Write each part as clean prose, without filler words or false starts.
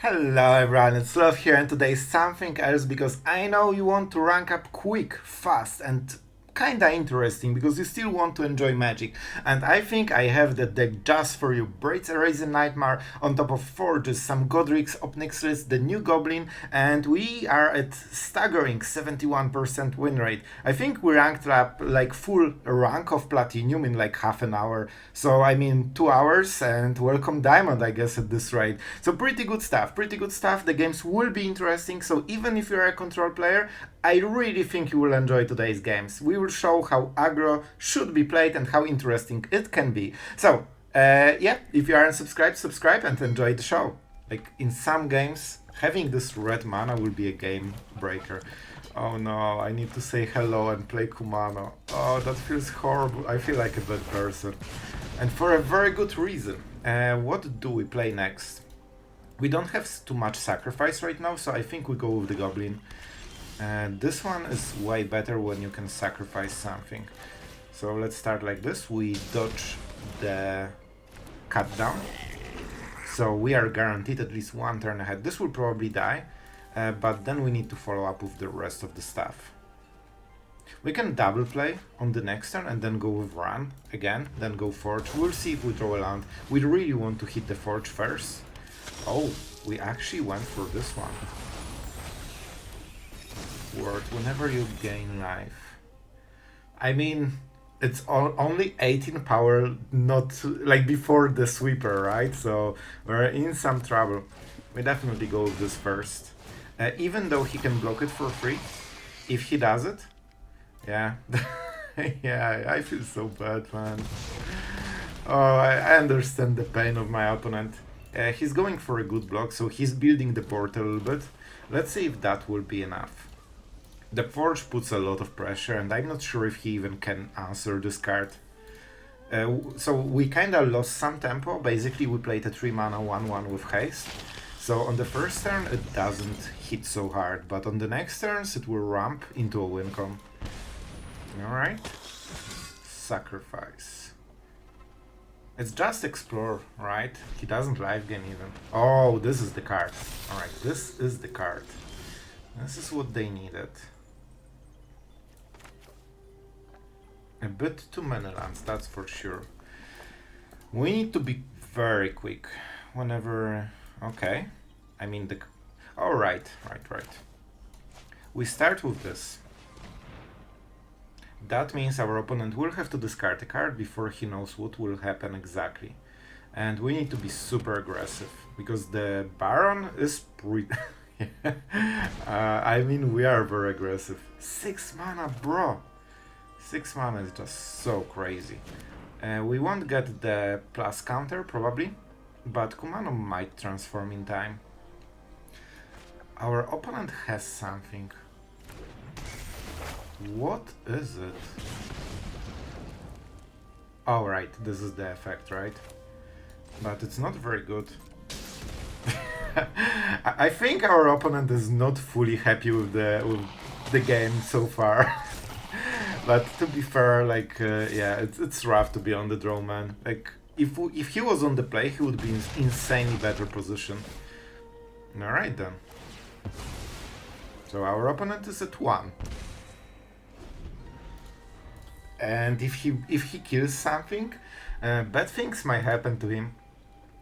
Hello everyone, it's Sloth here, and today is something else because I know you want to rank up quick, fast and kinda interesting because you still want to enjoy magic. And I think I have the deck just for you. Braids, Arisen Nightmare, on top of Forges, some Goddrics up next list, the new Goblin, and we are at staggering 71% win rate. I think we ranked up like full rank of Platinum in like half an hour. So I mean 2 hours and welcome Diamond, I guess, at this rate. So pretty good stuff, pretty good stuff. The games will be interesting, so even if you're a control player, I really think you will enjoy today's games. We will show how aggro should be played and how interesting it can be. So, yeah, if you aren't subscribed, subscribe and enjoy the show. Like, in some games, having this red mana will be a game breaker. Oh no, I need to say hello and play Kumano. Oh, that feels horrible. I feel like a bad person. And for a very good reason. What do we play next? We don't have too much sacrifice right now, so I think we go with the Goblin. This one is way better when you can sacrifice something. So let's start like this. We dodge the cut down. So we are guaranteed at least one turn ahead. This will probably die, but then we need to follow up with the rest of the stuff. We can double play on the next turn and then go with Vraan again, then go Forge. We'll see if we draw a land. We really want to hit the Forge first. Oh, we actually went for this one. Word, whenever you gain life. I mean, it's only 18 power, not like before the sweeper, right? So we're in some trouble. We definitely go with this first. Even though he can block it for free, if he does it, yeah. Yeah, I feel so bad, man. Oh, I understand the pain of my opponent. He's going for a good block, so he's building the port a little bit. Let's see if that will be enough. The Forge puts a lot of pressure, and I'm not sure if he even can answer this card. So we kinda lost some tempo. Basically, we played a 3 mana 1/1 with haste. So on the first turn, it doesn't hit so hard, but on the next turns, it will ramp into a win con. Alright. Sacrifice. It's just explore, right? He doesn't life gain even. Oh, this is the card. Alright, this is the card. This is what they needed. A bit too many lands, that's for sure. We need to be very quick whenever... Okay. I mean the... Oh, right. We start with this. That means our opponent will have to discard a card before he knows what will happen exactly. And we need to be super aggressive, because the Baron is pretty... I mean, we are very aggressive. 6 mana, bro! 6 mana is just so crazy. We won't get the plus counter, probably, but Kumano might transform in time. Our opponent has something. What is it? Oh, right, this is the effect, right? But it's not very good. I think our opponent is not fully happy with the game so far. But to be fair, like, yeah, it's rough to be on the draw, man. Like, if he was on the play, he would be in insanely better position. Alright then. So our opponent is at 1. And if he kills something, bad things might happen to him.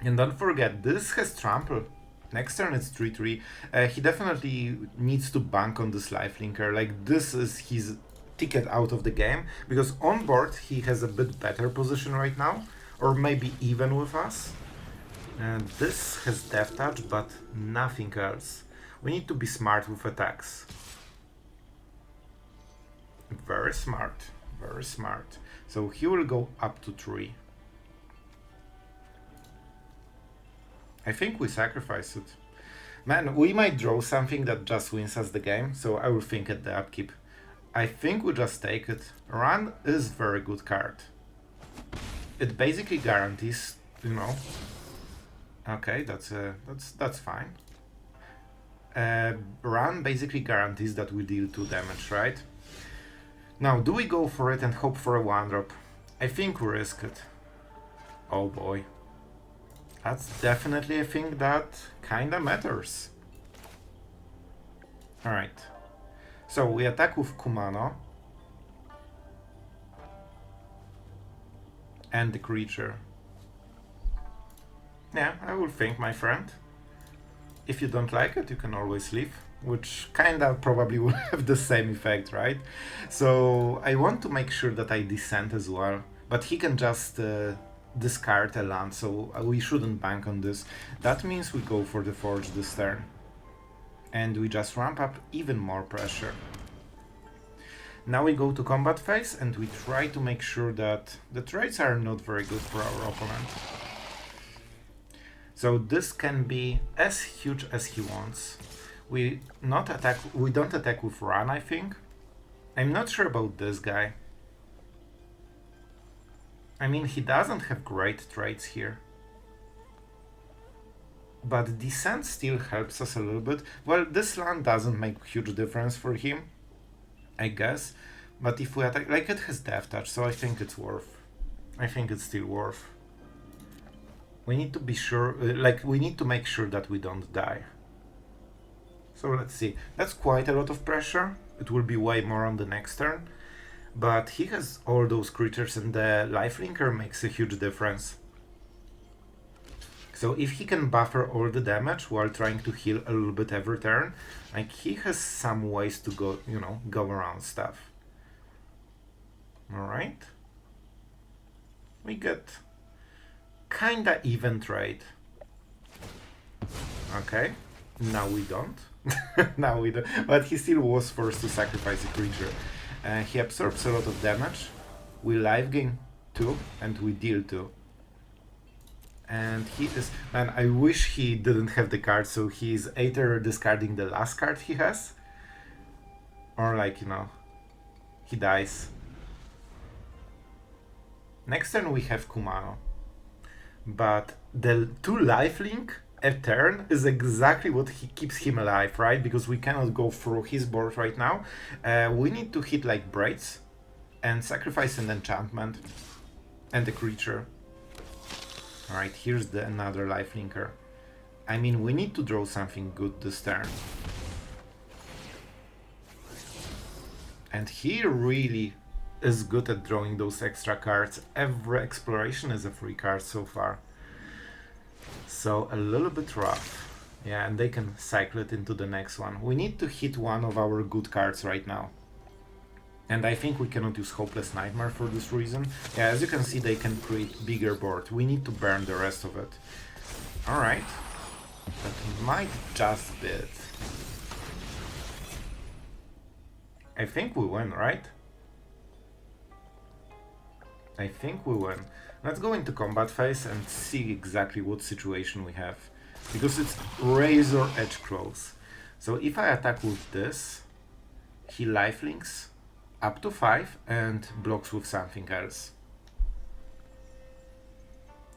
And don't forget, this has trample. Next turn it's 3/3. He definitely needs to bank on this lifelinker. Like, this is his ticket out of the game, because on board he has a bit better position right now, or maybe even with us. And this has death touch, but nothing else. We need to be smart with attacks. Very smart, very smart. So he will go up to 3. I think we sacrifice it. Man, we might draw something that just wins us the game, so I will think at the upkeep. I think we just take it. Run is very good card. It basically guarantees, you know. Okay, that's fine. Run basically guarantees that we deal 2 damage, right? Now, do we go for it and hope for a 1-drop? I think we risk it. Oh boy. That's definitely a thing that kinda matters. Alright. So we attack with Kumano. And the creature. Yeah, I will think, my friend. If you don't like it, you can always leave. Which kinda probably will have the same effect, right? So I want to make sure that I descend as well. But he can just discard a land, so we shouldn't bank on this. That means we go for the Forge this turn. And we just ramp up even more pressure. Now we go to combat phase and we try to make sure that the trades are not very good for our opponent. So this can be as huge as he wants. We don't attack with Vraan, I think. I'm not sure about this guy. I mean, he doesn't have great trades here. But Descent still helps us a little bit. Well, this land doesn't make huge difference for him, I guess. But if we attack, like, it has Death Touch, so I think it's worth. I think it's still worth. We need to be sure, we need to make sure that we don't die. So let's see. That's quite a lot of pressure. It will be way more on the next turn. But he has all those creatures and the lifelinker makes a huge difference. So if he can buffer all the damage while trying to heal a little bit every turn, like, he has some ways to go, you know, go around stuff. Alright. We get kinda even trade. Okay. Now we don't. Now we don't. But he still was forced to sacrifice a creature. He absorbs a lot of damage. We life gain 2 and we deal 2. And he is... Man, I wish he didn't have the card, so he's either discarding the last card he has, or, like, you know, he dies. Next turn we have Kumano. But the 2 lifelink a turn is exactly what keeps him alive, right? Because we cannot go through his board right now. We need to hit, like, Braids and sacrifice an enchantment and a creature. Alright, here's another lifelinker. I mean, we need to draw something good this turn. And he really is good at drawing those extra cards. Every exploration is a free card so far. So a little bit rough. Yeah, and they can cycle it into the next one. We need to hit one of our good cards right now. And I think we cannot use Hopeless Nightmare for this reason. Yeah, as you can see, they can create bigger board. We need to burn the rest of it. Alright. That might just be it. I think we win, right? I think we win. Let's go into combat phase and see exactly what situation we have. Because it's razor edge close. So if I attack with this, he lifelinks up to 5 and blocks with something else.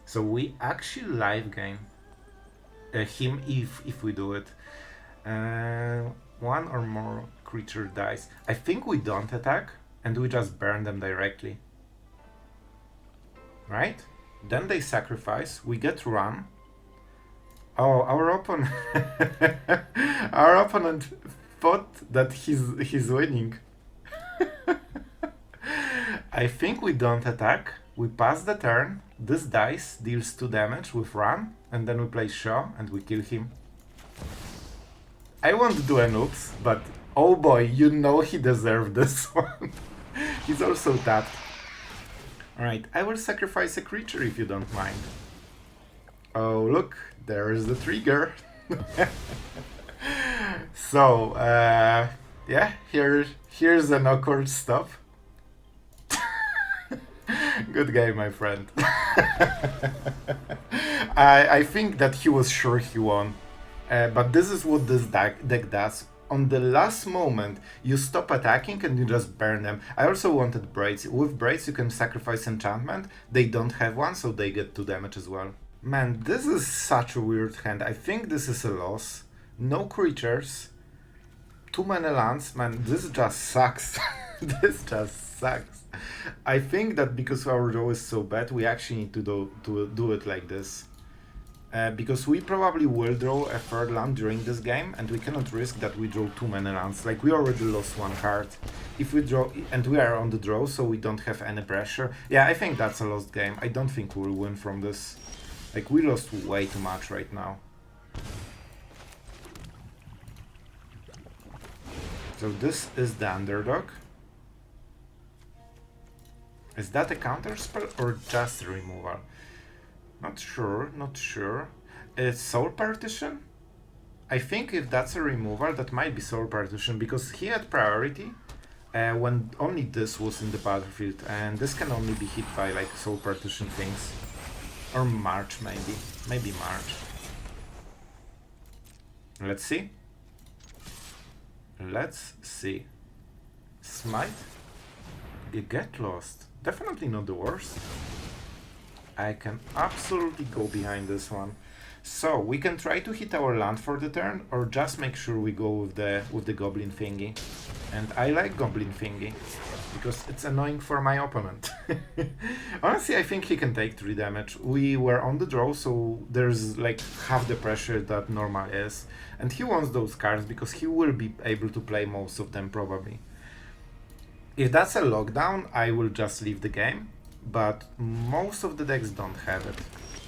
So we actually life gain him if we do it. One or more creature dies. I think we don't attack and we just burn them directly. Right? Then they sacrifice, we get run. Oh, our opponent our opponent thought that he's winning. I think we don't attack, we pass the turn, this dice deals 2 damage with run, and then we play Shaw and we kill him. I won't do an oops, but oh boy, you know he deserved this one. He's also tapped. Alright, I will sacrifice a creature if you don't mind. Oh, look, there is the trigger. So, yeah, here's an awkward stop. Good game, my friend. I think that he was sure he won. But this is what this deck does. On the last moment, you stop attacking and you just burn them. I also wanted Braids. With Braids, you can sacrifice enchantment. They don't have one, so they get 2 damage as well. Man, this is such a weird hand. I think this is a loss. No creatures. Too many lands. Man, this just sucks. This just sucks. I think that because our draw is so bad, we actually need to do it like this. Because we probably will draw a third land during this game, and we cannot risk that we draw too many lands. Like, we already lost one card. If we draw, and we are on the draw, so we don't have any pressure. Yeah, I think that's a lost game. I don't think we'll win from this. Like, we lost way too much right now. So this is the underdog. Is that a counter spell or just a removal? Not sure, not sure. It's Soul Partition? I think if that's a removal, that might be Soul Partition, because he had priority when only this was in the battlefield, and this can only be hit by like Soul Partition things. Or March, maybe. Maybe March. Let's see. Let's see. Smite? Get Lost. Definitely not the worst. I can absolutely go behind this one. So we can try to hit our land for the turn, or just make sure we go with the goblin thingy. And I like goblin thingy because it's annoying for my opponent. Honestly, I think he can take 3 damage. We were on the draw, so there's like half the pressure that normal is. And he wants those cards because he will be able to play most of them probably. If that's a lockdown, I will just leave the game, but most of the decks don't have it.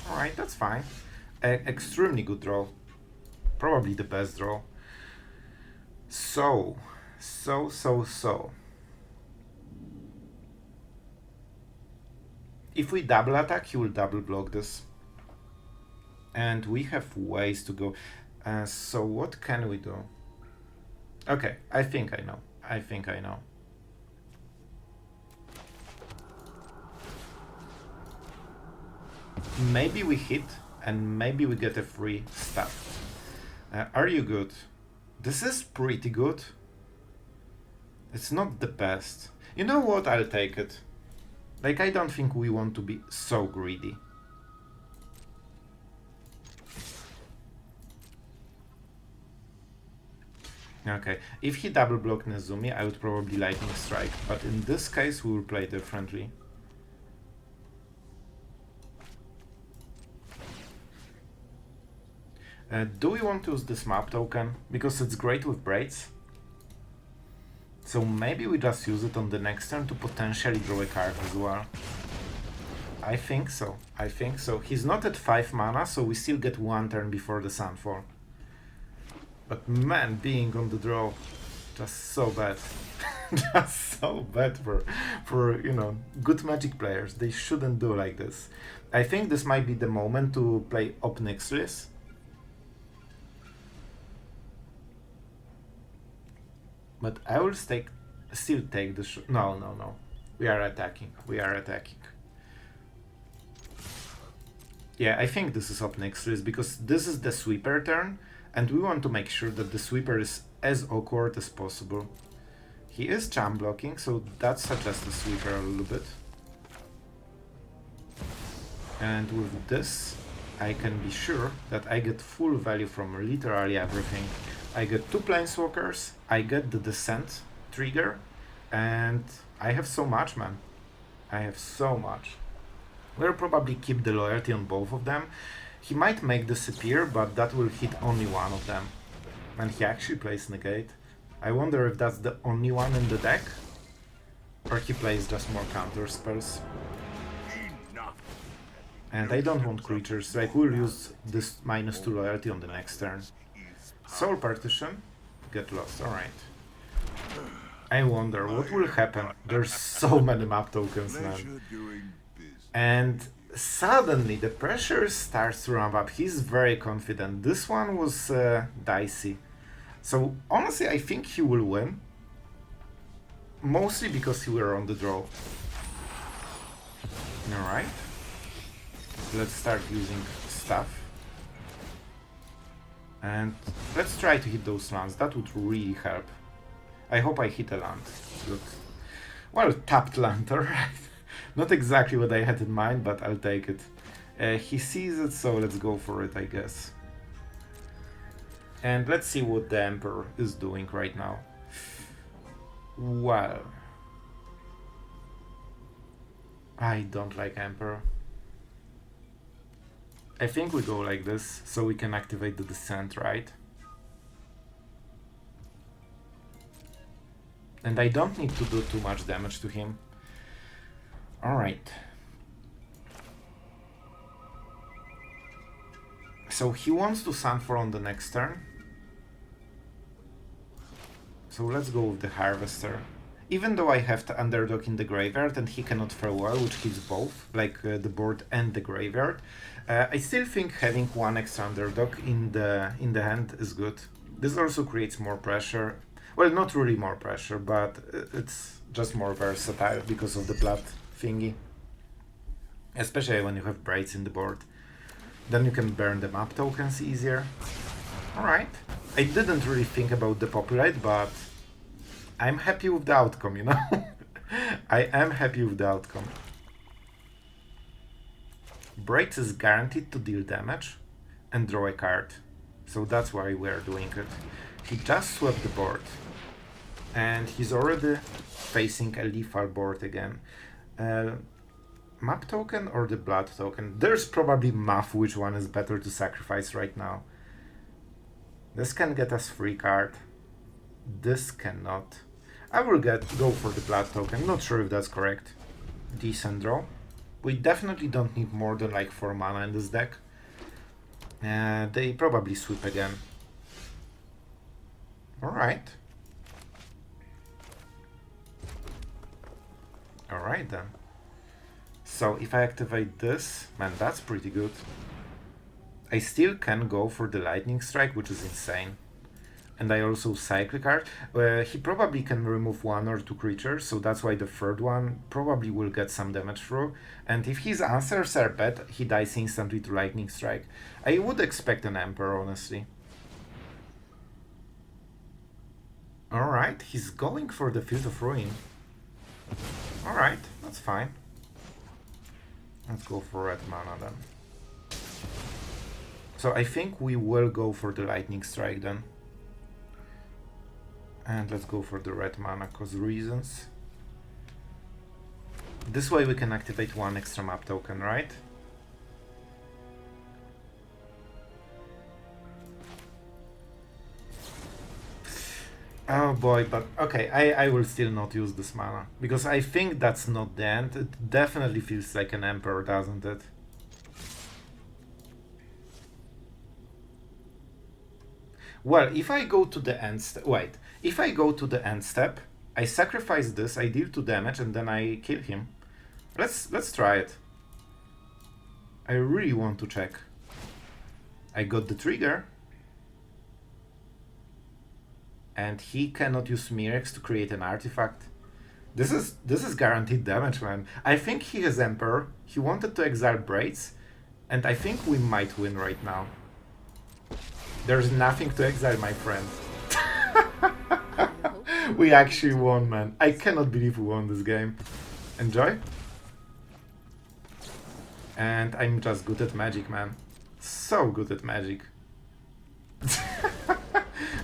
Alright, that's fine. Extremely good draw. Probably the best draw. So. If we double attack, he will double block this. And we have ways to go. So what can we do? Okay, I think I know. Maybe we hit, and maybe we get a free stuff. Are you good? This is pretty good. It's not the best. You know what? I'll take it. Like, I don't think we want to be so greedy. Okay, if he double blocked Nezumi, I would probably Lightning Strike, but in this case we will play differently. Do we want to use this map token? Because it's great with Braids. So maybe we just use it on the next turn to potentially draw a card as well. I think so. He's not at 5 mana, so we still get 1 turn before the Sunfall. But man, being on the draw, just so bad. Just so bad for you know, good Magic players. They shouldn't do like this. I think this might be the moment to play Obnixilis. But I will still take the shot. No. We are attacking. Yeah, I think this is Obnixilis because this is the sweeper turn, and we want to make sure that the sweeper is as awkward as possible. He is charm blocking, so that suggests the sweeper a little bit. And with this, I can be sure that I get full value from literally everything. I get 2 planeswalkers, I get the descent trigger, and I have so much, man. I have so much. We'll probably keep the loyalty on both of them. He might make this appear, but that will hit only one of them. And he actually plays Negate. I wonder if that's the only one in the deck, or he plays just more counter spells. And I don't want creatures, like we'll use this -2 loyalty on the next turn. Soul Partition, get lost, alright. I wonder what will happen. There's so many map tokens, man. And suddenly the pressure starts to ramp up. He's very confident. This one was dicey. So honestly, I think he will win. Mostly because we were on the draw. Alright. Let's start using stuff. And let's try to hit those lands. That would really help. I hope I hit a land. Good. Well, tapped land, alright. Not exactly what I had in mind, but I'll take it. He sees it, so let's go for it, I guess. And let's see what the Emperor is doing right now. Well, I don't like Emperor. I think we go like this, so we can activate the descent, right? And I don't need to do too much damage to him. Alright. So he wants to Sunfall on the next turn. So let's go with the Harvester. Even though I have the Underdog in the graveyard and he cannot farewell, which kills both, like the board and the graveyard, I still think having one extra Underdog in the hand is good. This also creates more pressure. Well, not really more pressure, but it's just more versatile because of the blood thingy. Especially when you have Braids in the board. Then you can burn the map tokens easier. Alright. I didn't really think about the Populate, but I'm happy with the outcome, you know? I am happy with the outcome. Braids is guaranteed to deal damage and draw a card. So that's why we're doing it. He just swept the board. And he's already facing a lethal board again. Map token or the blood token? There's probably math which one is better to sacrifice right now. This can get us free card. This cannot. I will go for the blood token. Not sure if that's correct. Decent draw. We definitely don't need more than like 4 mana in this deck. They probably sweep again. Alright. Alright then. So if I activate this, man, that's pretty good. I still can go for the Lightning Strike, which is insane. And I also cycle card. He probably can remove 1 or 2 creatures, so that's why the third one probably will get some damage through. And if his answers are bad, he dies instantly to Lightning Strike. I would expect an Emperor, honestly. Alright, he's going for the Field of Ruin. Alright, that's fine. Let's go for red mana then. So I think we will go for the Lightning Strike then. And let's go for the red mana, cause reasons. This way we can activate 1 extra map token, right? Oh boy, but okay, I will still not use this mana. Because I think that's not the end. It definitely feels like an Emperor, doesn't it? Well, if I go to the end step... Wait. If I go to the end step, I sacrifice this, I deal 2 damage, and then I kill him. Let's try it. I really want to check. I got the trigger. And he cannot use Mirex to create an artifact. This is guaranteed damage, man. I think he has Emperor. He wanted to exile Braids, and I think we might win right now. There's nothing to exile, my friend. We actually won, man. I cannot believe we won this game. Enjoy. And I'm just good at Magic, man. So good at Magic.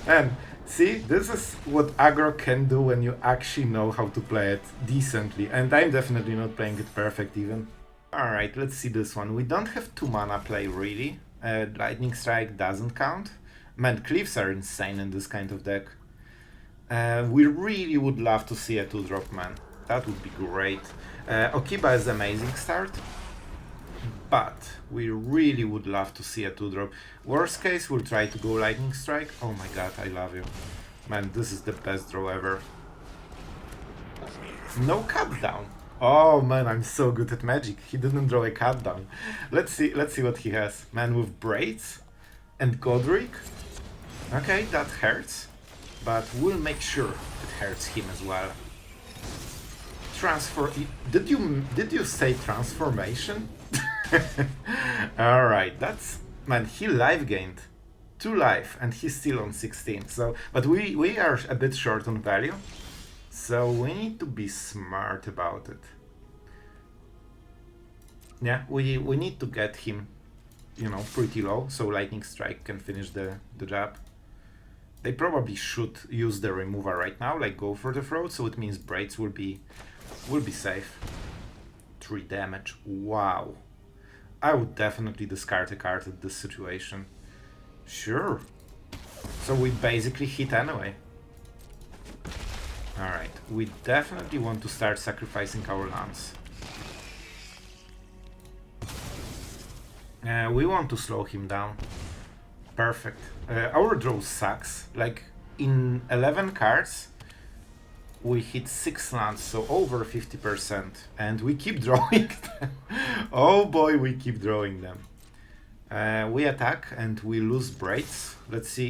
And see, this is what Aggro can do when you actually know how to play it decently. And I'm definitely not playing it perfect even. Alright, let's see this one. We don't have 2 mana play, really. Lightning Strike doesn't count. Man, Cliffs are insane in this kind of deck. We really would love to see a 2-drop, man. That would be great. Okiba is amazing start. But we really would love to see a 2-drop. Worst case, we'll try to go Lightning Strike. Oh my god, I love you. Man, this is the best draw ever. No cut down. Oh man, I'm so good at Magic. He didn't draw a cut down. Let's see what he has. Man, with Braids and Goddric. Okay, that hurts. But we'll make sure it hurts him as well. Did you say transformation? Alright, that's... Man, he life gained 2 life and he's still on 16. So, but we are a bit short on value. So we need to be smart about it. Yeah, we need to get him, you know, pretty low so Lightning Strike can finish the job. They probably should use the removal right now, like go for the throat, so it means Braids will be safe. 3 damage. Wow. I would definitely discard a card at this situation. Sure. So we basically hit anyway. Alright, we definitely want to start sacrificing our lands. We want to slow him down. Perfect. Our draw sucks. Like, in 11 cards, we hit 6 lands, so over 50%. And we keep drawing them. Oh boy, we keep drawing them. We attack and we lose Braids. Let's see,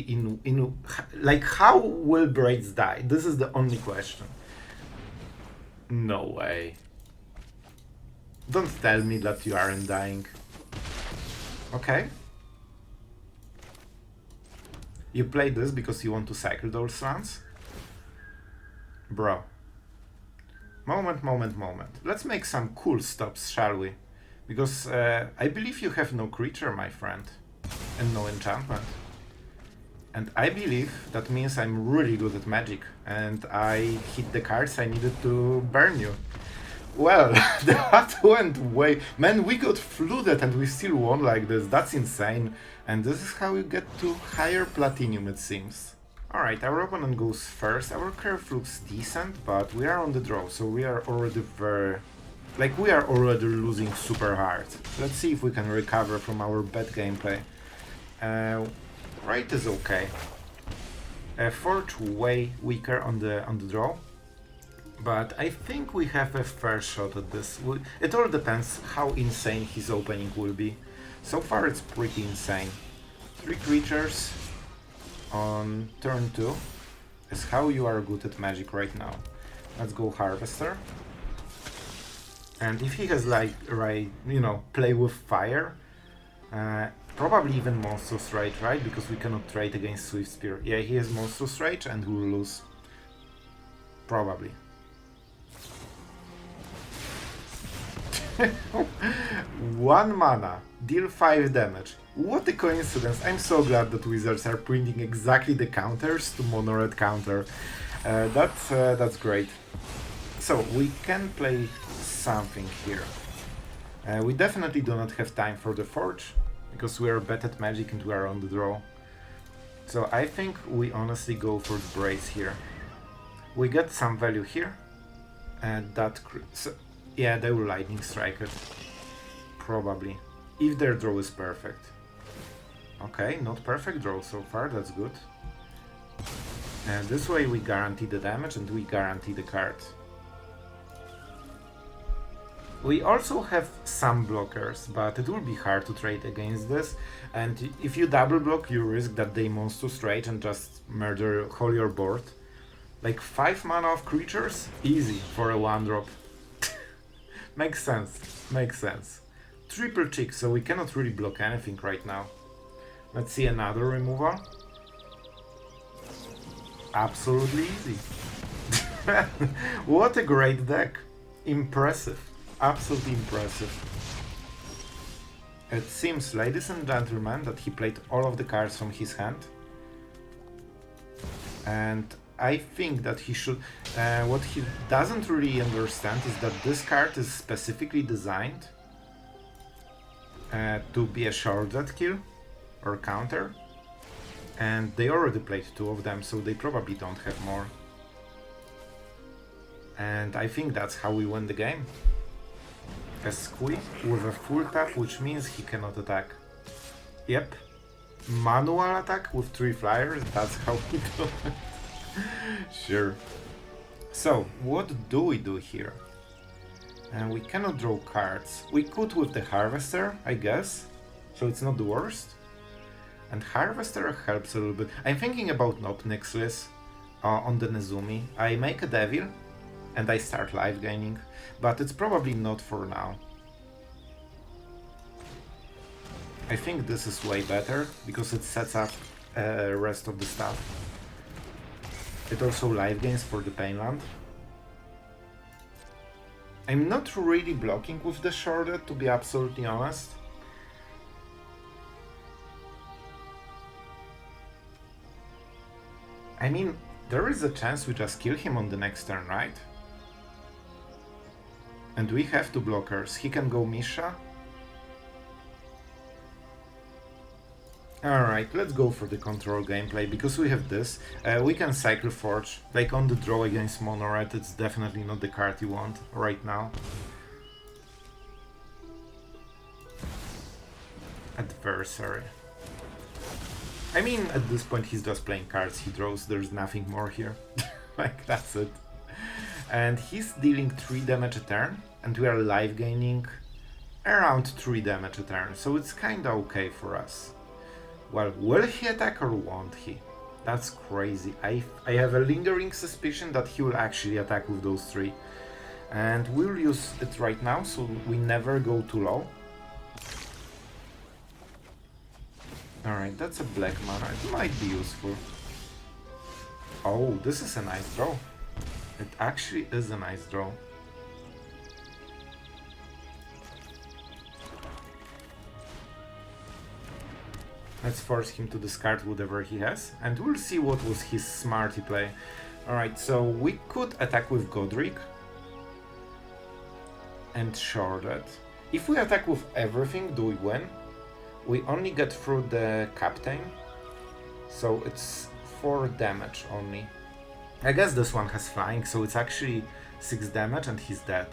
like, how will Braids die? This is the only question. No way. Don't tell me that you aren't dying. Okay. You play this because you want to cycle those lands? Bro. Moment. Let's make some cool stops, shall we? Because I believe you have no creature, my friend. And no enchantment. And I believe that means I'm really good at Magic. And I hit the cards I needed to burn you. Well, that went way... Man, we got flooded and we still won like this. That's insane. And this is how you get to higher Platinum, it seems. Alright, our opponent goes first. Our curve looks decent, but we are on the draw, so we are already very... Like, we are already losing super hard. Let's see if we can recover from our bad gameplay. Right is okay. Forge way weaker on the draw. But I think we have a fair shot at this. It all depends how insane his opening will be. So far it's pretty insane. 3 creatures on turn 2 is how you are good at Magic right now. Let's go Harvester. And if he has like, right, you know, play with fire, probably even Monstrous Rage, right? Because we cannot trade against Swift Spear. Yeah, he has Monstrous Rage and we will lose. Probably. 1 mana, deal 5 damage. What a coincidence. I'm so glad that Wizards are printing exactly the counters to Mono Red counter. That's great. So, we can play something here. We definitely do not have time for the Forge, because we are bad at Magic and we are on the draw. So I think we honestly go for the Braids here. We get some value here, and that... So, yeah, they will Lightning Strike it. Probably. If their draw is perfect. Okay, not perfect draw so far, that's good. And this way we guarantee the damage and we guarantee the card. We also have some blockers, but it will be hard to trade against this. And if you double block, you risk that they Monstrous Rage and just murder whole your board. Like 5 mana of creatures? Easy for a 1-drop. Makes sense, makes sense. Triple cheek, so we cannot really block anything right now. Let's see another removal. Absolutely easy. What a great deck. Impressive. Absolutely impressive. It seems, ladies and gentlemen, that he played all of the cards from his hand. And I think that he should... what he doesn't really understand is that this card is specifically designed to be a Sheoldred kill or counter. And they already played 2 of them, so they probably don't have more. And I think that's how we win the game. A squeak with a full tap, which means he cannot attack. Yep. Manual attack with 3 flyers, that's how we do it. Sure. So, what do we do here? We cannot draw cards. We could with the Harvester, I guess. So it's not the worst. And Harvester helps a little bit. I'm thinking about not Nexus on the Nezumi. I make a Devil and I start life gaining, but it's probably not for now. I think this is way better because it sets up rest of the stuff. It also life gains for the Painland. I'm not really blocking with the Sheoldred, to be absolutely honest. I mean, there is a chance we just kill him on the next turn, right? And we have 2 blockers. He can go Misha. Alright, let's go for the control gameplay, because we have this. We can Cycle Forge, like on the draw against Mono Red, it's definitely not the card you want right now. Adversary. I mean, at this point he's just playing cards he draws, there's nothing more here. Like, that's it. And he's dealing 3 damage a turn, and we are life gaining around 3 damage a turn, so it's kinda okay for us. Well, will he attack or won't he? That's crazy. I have a lingering suspicion that he will actually attack with those 3. And we'll use it right now, so we never go too low. Alright, that's a black mana. It might be useful. Oh, this is a nice draw. It actually is a nice draw. Let's force him to discard whatever he has, and we'll see what was his smarty play. Alright, so we could attack with Goddric and Sheoldred. If we attack with everything, do we win? We only get through the Captain, so it's 4 damage only. I guess this one has flying, so it's actually 6 damage and he's dead.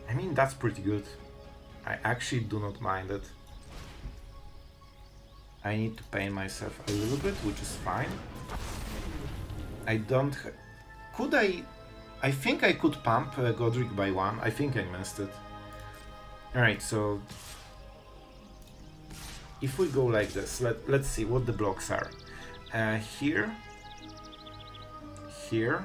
I mean, that's pretty good. I actually do not mind it. I need to pain myself a little bit, which is fine. I don't... Could I... I think I could pump Goddric by 1. I think I missed it. Alright, so... If we go like this, let's see what the blocks are. Here. Here.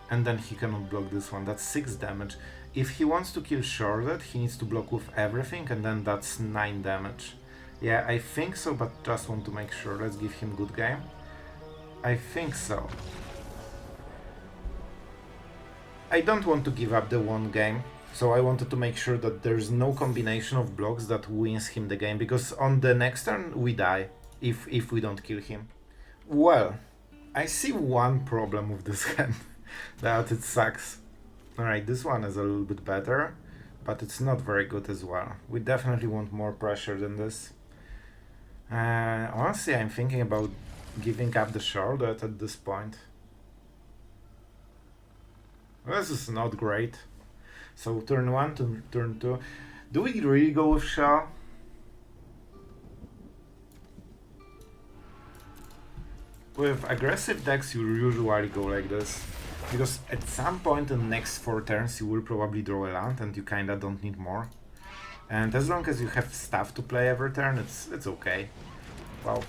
And then he cannot block this one. That's 6 damage. If he wants to kill Sheoldred, he needs to block with everything, and then that's 9 damage. Yeah, I think so, but just want to make sure. Let's give him good game. I think so. I don't want to give up the 1 game, so I wanted to make sure that there's no combination of blocks that wins him the game, because on the next turn we die if we don't kill him. Well, I see one problem with this hand, that it sucks. Alright, this one is a little bit better, but it's not very good as well. We definitely want more pressure than this. Honestly, I'm thinking about giving up the Sheoldred at this point. This is not great. So turn 1 to turn 2. Do we really go with Shell? With aggressive decks you usually go like this, because at some point in the next 4 turns you will probably draw a land and you kinda don't need more. And as long as you have stuff to play every turn, it's okay. Wow.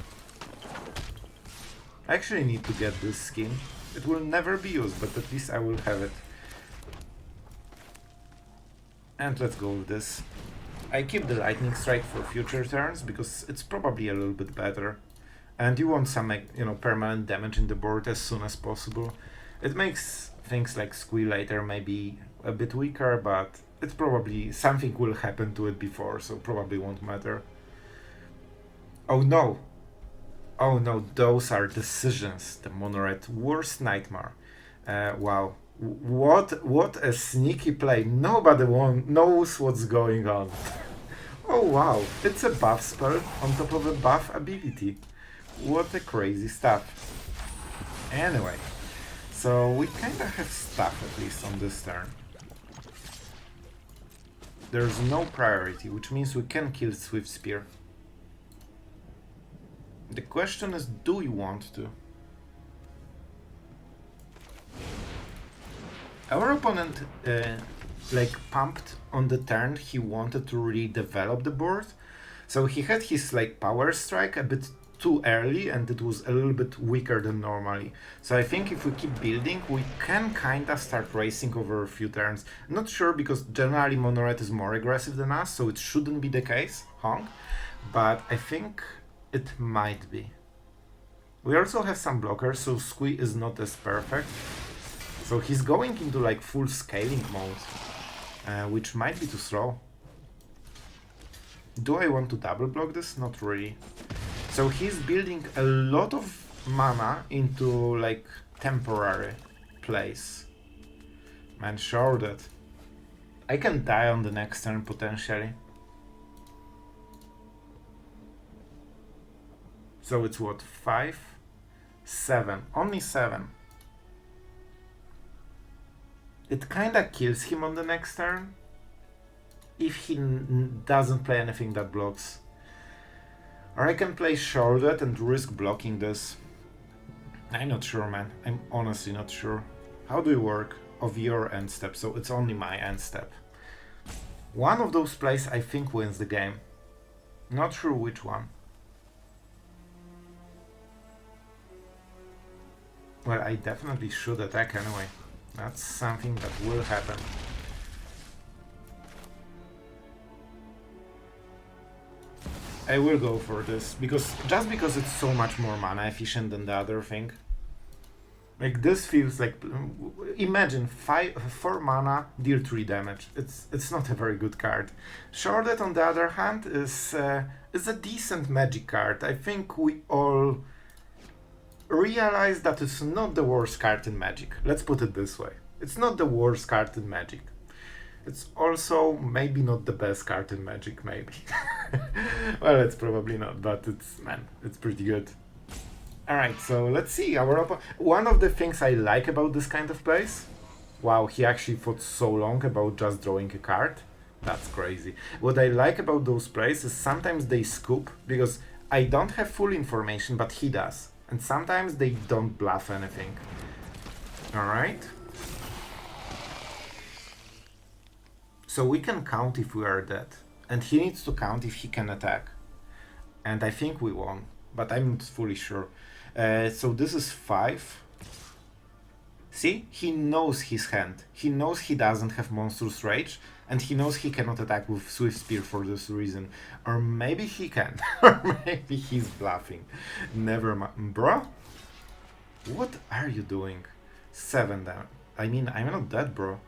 I actually need to get this skin. It will never be used, but at least I will have it. And let's go with this. I keep the Lightning Strike for future turns, because it's probably a little bit better. And you want some, permanent damage in the board as soon as possible. It makes things like Squeal later maybe a bit weaker, but it's probably something will happen to it before, so probably won't matter. Oh no! Oh no, those are decisions. The Mono Red worst nightmare. Wow. What a sneaky play. Nobody knows what's going on. Oh wow, it's a buff spell on top of a buff ability. What a crazy stuff. Anyway, so we kinda have stuff at least on this turn. There's no priority, which means we can kill Swift Spear. The question is, do we want to? Our opponent pumped on the turn he wanted to really develop the board, so he had his power strike a bit too early and it was a little bit weaker than normally. So I think if we keep building we can kinda start racing over a few turns. Not sure, because generally Mono Red is more aggressive than us, so it shouldn't be the case, honk, but I think it might be. We also have some blockers, so Squee is not as perfect. So he's going into full scaling mode, which might be too slow. Do I want to double block this? Not really. So he's building a lot of mana into temporary plays. Man, sure that I can die on the next turn potentially. So it's what, 5? 7. Only 7. It kinda kills him on the next turn if he doesn't play anything that blocks. Or I can play Sheoldred and risk blocking this. I'm not sure, man. I'm honestly not sure. How do you work of your end step? So it's only my end step. One of those plays I think wins the game. Not sure which one. Well, I definitely should attack anyway. That's something that will happen. I will go for this, just because it's so much more mana efficient than the other thing. Like, this feels like... Imagine 4 mana, deal 3 damage. It's not a very good card. Sheoldred, on the other hand, is a decent magic card. I think we all realize that it's not the worst card in Magic. Let's put it this way. It's not the worst card in Magic. It's also maybe not the best card in Magic, maybe. Well, it's probably not, but it's pretty good. Alright, so let's see. One of the things I like about this kind of plays... Wow, he actually thought so long about just drawing a card. That's crazy. What I like about those plays is sometimes they scoop, because I don't have full information, but he does. And sometimes they don't bluff anything. Alright. So we can count if we are dead. And he needs to count if he can attack. And I think we won, but I'm not fully sure. So this is 5. See? He knows his hand. He knows he doesn't have Monstrous Rage. And he knows he cannot attack with Swift Spear for this reason. Or maybe he can. Or maybe he's bluffing. Never mind. Bro? What are you doing? 7 down. I mean, I'm not dead, bro.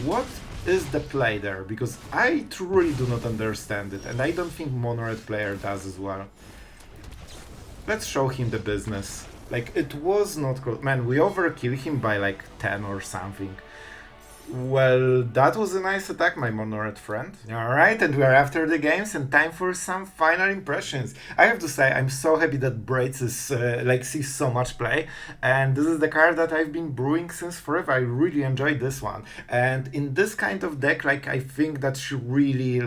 What is the play there? Because I truly do not understand it. And I don't think Mono-Red player does as well. Let's show him the business. Like, it was not close. Man, we overkill him by like 10 or something. Well, that was a nice attack, my Mono-Red friend. Alright, and we are after the games and time for some final impressions. I have to say, I'm so happy that Braids is, sees so much play. And this is the card that I've been brewing since forever. I really enjoyed this one. And in this kind of deck, I think that she really,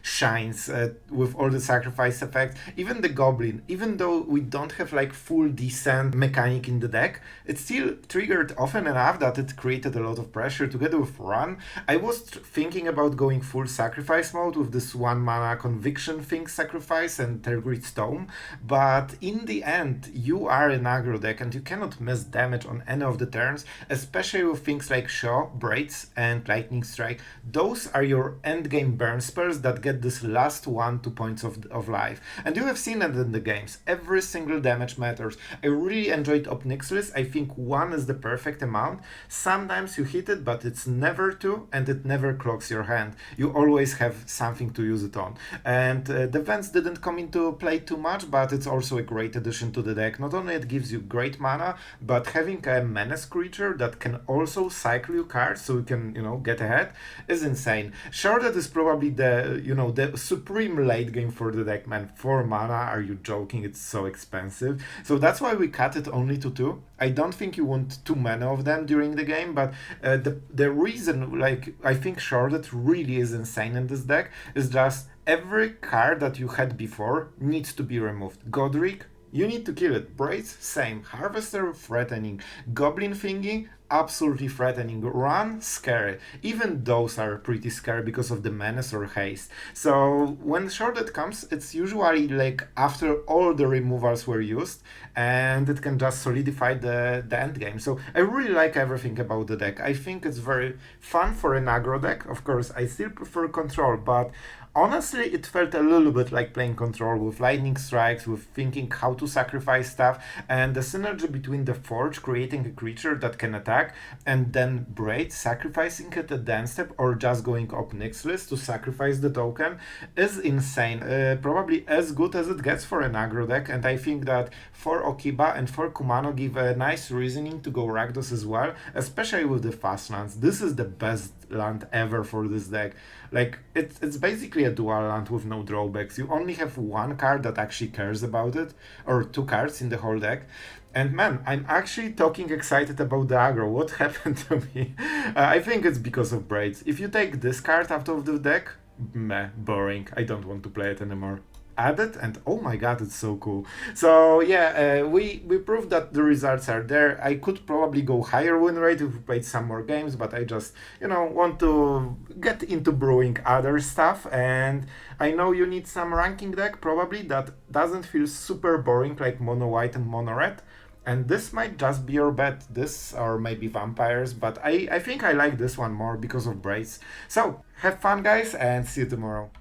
shines with all the sacrifice effects. Even the Goblin, even though we don't have, full descent mechanic in the deck, it still triggered often enough that it created a lot of pressure. Together with Vraan, I was thinking about going full sacrifice mode with this 1 mana conviction thing sacrifice and Tergrid's Tome, but in the end you are an aggro deck and you cannot miss damage on any of the turns, especially with things like Shaw, Braids and Lightning Strike. Those are your endgame burn spells that get this last 1-2 points of life, and you have seen it in the games. Every single damage matters. I really enjoyed Obnixilis. I think 1 is the perfect amount. Sometimes you hit it, but it's never 2, and it never clogs your hand. You always have something to use it on. And the Vents didn't come into play too much, but it's also a great addition to the deck. Not only it gives you great mana, but having a menace creature that can also cycle you cards so you can, get ahead is insane. Sure, that is probably the, the supreme late game for the deck, man. 4 mana, are you joking? It's so expensive. So that's why we cut it only to 2. I don't think you want too many of them during the game, but the reason, I think Sheoldred really is insane in this deck is just every card that you had before needs to be removed. Goddric, you need to kill it. Braids, same. Harvester, threatening. Goblin thingy, absolutely threatening. Run, scary. Even those are pretty scary because of the menace or haste. So when Sheoldred comes, it's usually after all the removals were used, and it can just solidify the end game. So I really like everything about the deck. I think it's very fun for an aggro deck. Of course, I still prefer control, but honestly, it felt a little bit like playing control with lightning strikes, with thinking how to sacrifice stuff, and the synergy between the Forge creating a creature that can attack, and then Braid sacrificing it at the end step, or just going Obnixilis to sacrifice the token is insane. Probably as good as it gets for an aggro deck, and I think that for Okiba and for Kumano give a nice reasoning to go Rakdos as well, especially with the fast lands. This is the best best land ever for this deck. Like, it's basically a dual land with no drawbacks. You only have one card that actually cares about it, or two cards in the whole deck. And man, I'm actually talking excited about the aggro. What happened to me? I think it's because of Braids. If you take this card out of the deck, meh, boring. I don't want to play it anymore. Add it, and oh my god, it's so cool. So yeah, we proved that the results are there. I could probably go higher win rate if we played some more games, but I just, you know, want to get into brewing other stuff. And I know you need some ranking deck probably that doesn't feel super boring like mono white and mono red. And this might just be your bet, this or maybe vampires, but I think I like this one more because of Braids. So have fun guys, and see you tomorrow.